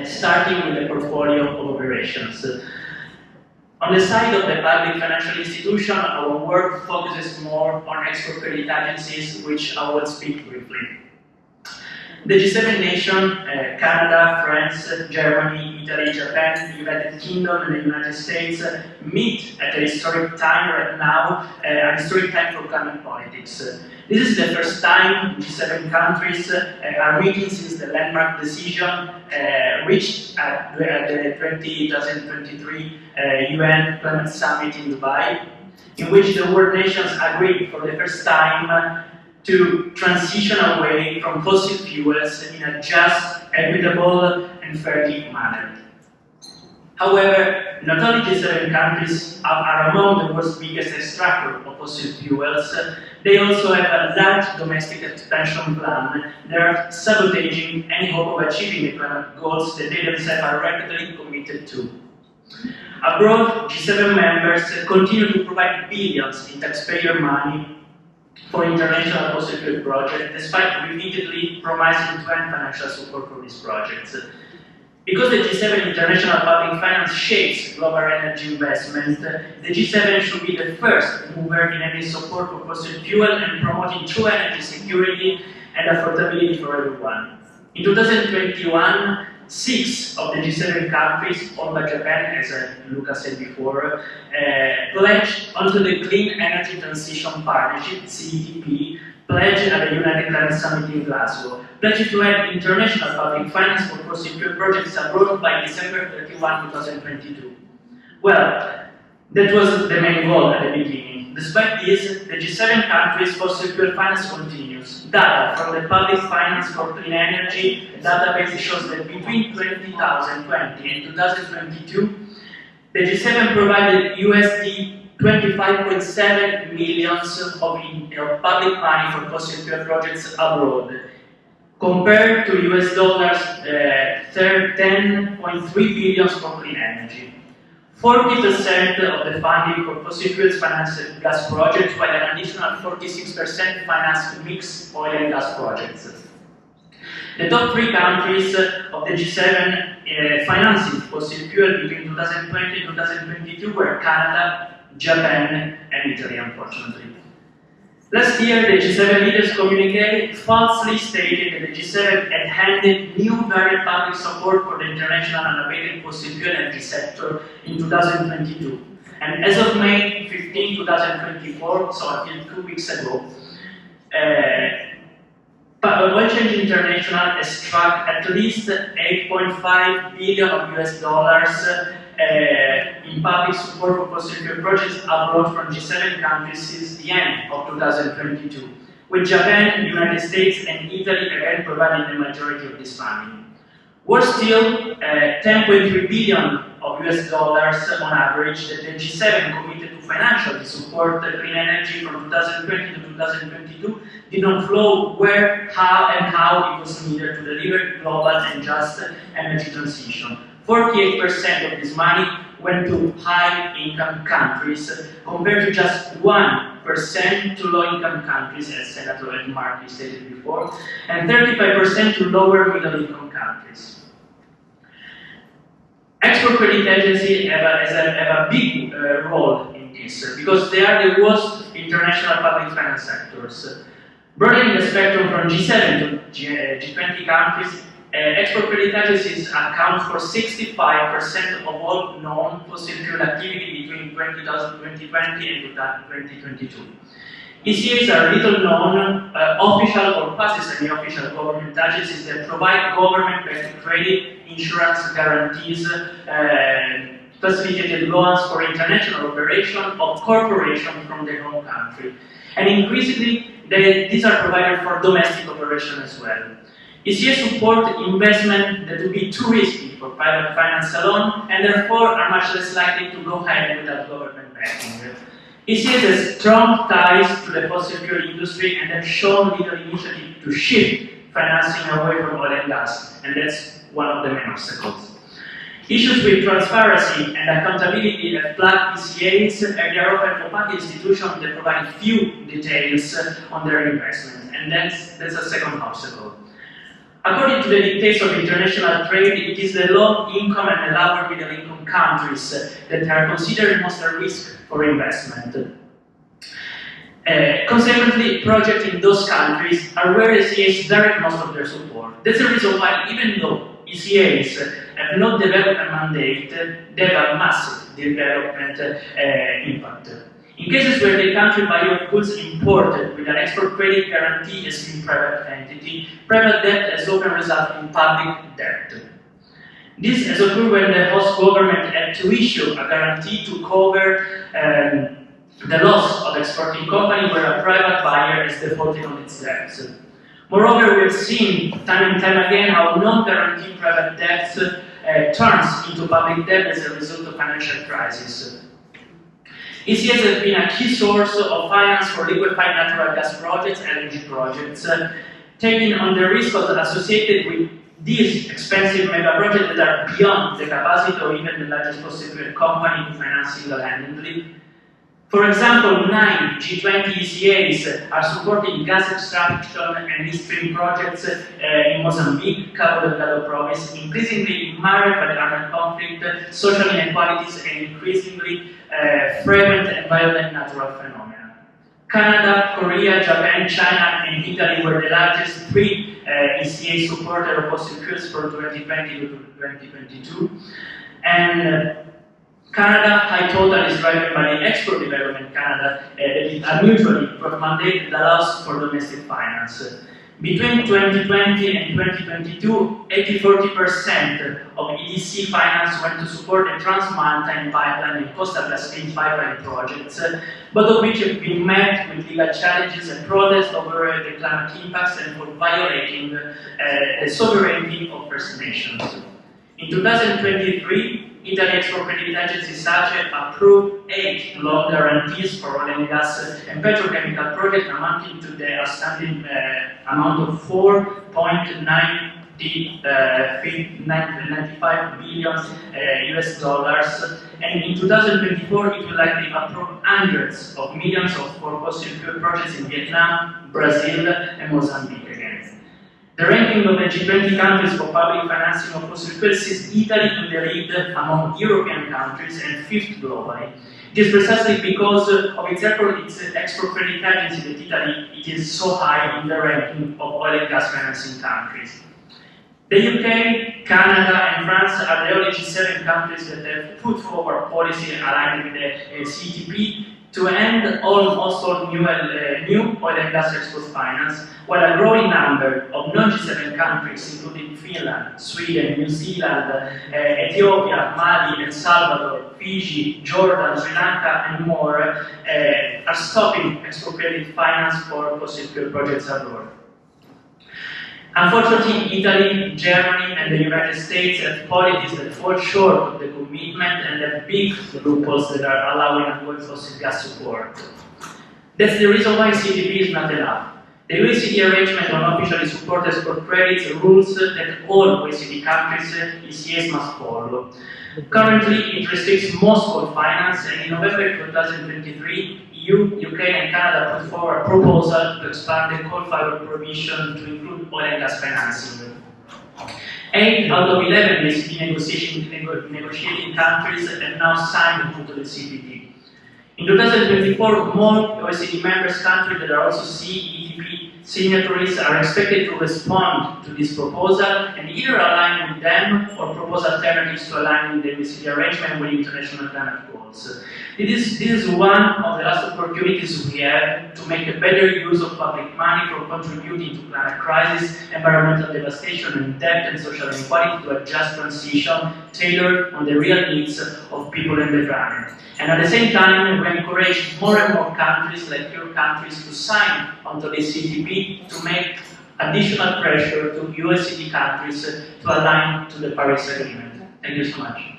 starting with a portfolio of operations. On the side of the public financial institution, our work focuses more on export credit agencies, which I will speak briefly. The G7 nation, Canada, France, Germany, Italy, Japan, the United Kingdom, and the United States meet at a historic time right now, a historic time for climate politics. This is the first time G7 countries are meeting since the landmark decision reached at the 2023 UN Climate Summit in Dubai, in which the world nations agreed for the first time to transition away from fossil fuels in a just, equitable, and fair manner. However, not only G7 countries are among the world's biggest extractors of fossil fuels, they also have a large domestic expansion plan that are sabotaging any hope of achieving the climate goals that they themselves are rapidly committed to. Abroad, G7 members continue to provide billions in taxpayer money for international fossil fuel projects, despite repeatedly promising to end financial support for these projects. Because the G7 international public finance shapes global energy investment, the G7 should be the first mover in any support for fossil fuel and promoting true energy security and affordability for everyone. In 2021, 6 of the G7 countries, all but Japan, as Luca said before, pledged onto the Clean Energy Transition Partnership, CETP, pledged at the United Climate Summit in Glasgow, pledged to have international public finance for fossil fuel projects abroad by December 31, 2022. Well, that was the main goal at the beginning. Despite this, the G7 countries' fossil fuel finance continues. Data from the Public Finance for Clean Energy database shows that between 2020 and 2022, the G7 provided USD 25.7 million of public money for fossil fuel projects abroad, compared to US dollars 10.3 billion for clean energy. 40% of the funding for fossil fuels financed gas projects, while an additional 46% financed mixed oil and gas projects. The top 3 countries of the G7 financing fossil fuel between 2020 and 2022 were Canada, Japan, and Italy, unfortunately. Last year, the G7 leaders communiqué falsely stated that the G7 had handed new direct public support for the international unabated fossil fuel energy sector in 2022. And as of May 15, 2024, so until 2 weeks ago, Oil Change International has struck at least 8.5 billion of US dollars in public support for fossil fuel projects abroad from G7 countries since the end of 2022, with Japan, the United States, and Italy again providing the majority of this funding. Worse still, 10.3 billion of US dollars on average that the G7 committed to financially support clean energy from 2020 to 2022 did not flow where, how it was needed to deliver global and just energy transition. 48% of this money went to high-income countries, compared to just 1% to low-income countries, as Senator Markey stated before, and 35% to lower middle-income countries. Export credit agencies have a big role in this, because they are the worst international public finance sectors. Broadening the spectrum from G7 to G20 countries, export credit agencies account for 65% of all known fossil fuel activity between 2020 and 2022. ECAs are little known official or quasi-semi-official government agencies that provide government-backed credit, insurance guarantees, facilitated loans for international operation of corporations from their home country. And increasingly, these are provided for domestic operation as well. ECA support investment that would be too risky for private finance alone, and therefore are much less likely to go ahead without government backing. ECA has strong ties to the fossil fuel industry and have shown little initiative to shift financing away from oil and gas, and that's one of the main obstacles. Issues with transparency and accountability have plagued ECAs, and they are often opaque institutions that provide few details on their investment, and that's a second obstacle. According to the dictates of international trade, it is the low-income and the lower middle-income countries that are considered most at risk for investment. Consequently, projects in those countries are where ECAs direct most of their support. That's the reason why, even though ECAs have no development mandate, they have a massive development impact. In cases where the country value of goods imported with an export credit guarantee has been private entity, private debt has often resulted in public debt. This has occurred when the host government had to issue a guarantee to cover the loss of exporting company where a private buyer is defaulting on its debts. Moreover, we've seen time and time again how non-guaranteed private debts turns into public debt as a result of financial crisis. ECAs have been a key source of finance for liquefied natural gas projects and energy projects, taking on the risks associated with these expensive mega projects that are beyond the capacity of even the largest fossil company to finance single-handedly. For example, 9 G20 ECAs are supporting gas extraction and midstream projects in Mozambique, Cabo Delgado province, increasingly marred by the armed conflict, social inequalities, and increasingly frequent and violent natural phenomena. Canada, Korea, Japan, China, and Italy were the largest 3 ECA supporters of fossil fuels from 2020 to 2022. And Canada, high total is driven by the Export Development Canada, a mutually mandate that allows for domestic finance. Between 2020 and 2022, 80-40% of EDC finance went to support the Trans-Mountain Pipeline and Coastal GasLink pipeline projects, both of which have been met with legal challenges and protests over the climate impacts and for violating the sovereignty of First Nations. In 2023, Italy Export Credit Agency SACE approved 8 loan guarantees for oil and gas and petrochemical projects amounting to the outstanding amount of $4.95 billion US dollars, and in 2024 it will likely approve hundreds of millions for fossil fuel projects in Vietnam, Brazil, and Mozambique again. The ranking of the G20 countries for public financing of fossil fuels sees Italy in the lead among European countries and 5th globally. It is precisely because of its export credit agency that Italy is so high in the ranking of oil and gas financing countries. The UK, Canada, and France are the only G7 countries that have put forward policy aligned with the CTP to end almost all new oil and gas export finance, while a growing number of non-G7 countries, including Finland, Sweden, New Zealand, Ethiopia, Mali, El Salvador, Fiji, Jordan, Sri Lanka, and more, are stopping export credit finance for fossil fuel projects abroad. Unfortunately, Italy, Germany, and the United States have policies that fall short of the commitment and have big loopholes that are allowing ongoing fossil gas support. That's the reason why CTP is not enough. The OECD arrangement on officially supported export credits rules that all OECD countries, ECAs, must follow. Currently, it restricts most coal finance, and in November 2023, EU, UK, and Canada put forward a proposal to expand the coal fiber provision to include oil and gas financing. 8 out of 11 OECD negotiating countries have now signed onto the CPT. In 2024, more OECD members countries that are also CETP signatories are expected to respond to this proposal and either align with them or propose alternatives to align with the OECD arrangement with international climate goals. This is one of the last opportunities we have to make a better use of public money for contributing to climate crisis, environmental devastation, and debt and social inequality to a just transition tailored on the real needs of people and the planet. And at the same time, we encourage more and more countries, like your countries, to sign onto the CTP to make additional pressure to OECD countries to align to the Paris Agreement. Thank you so much.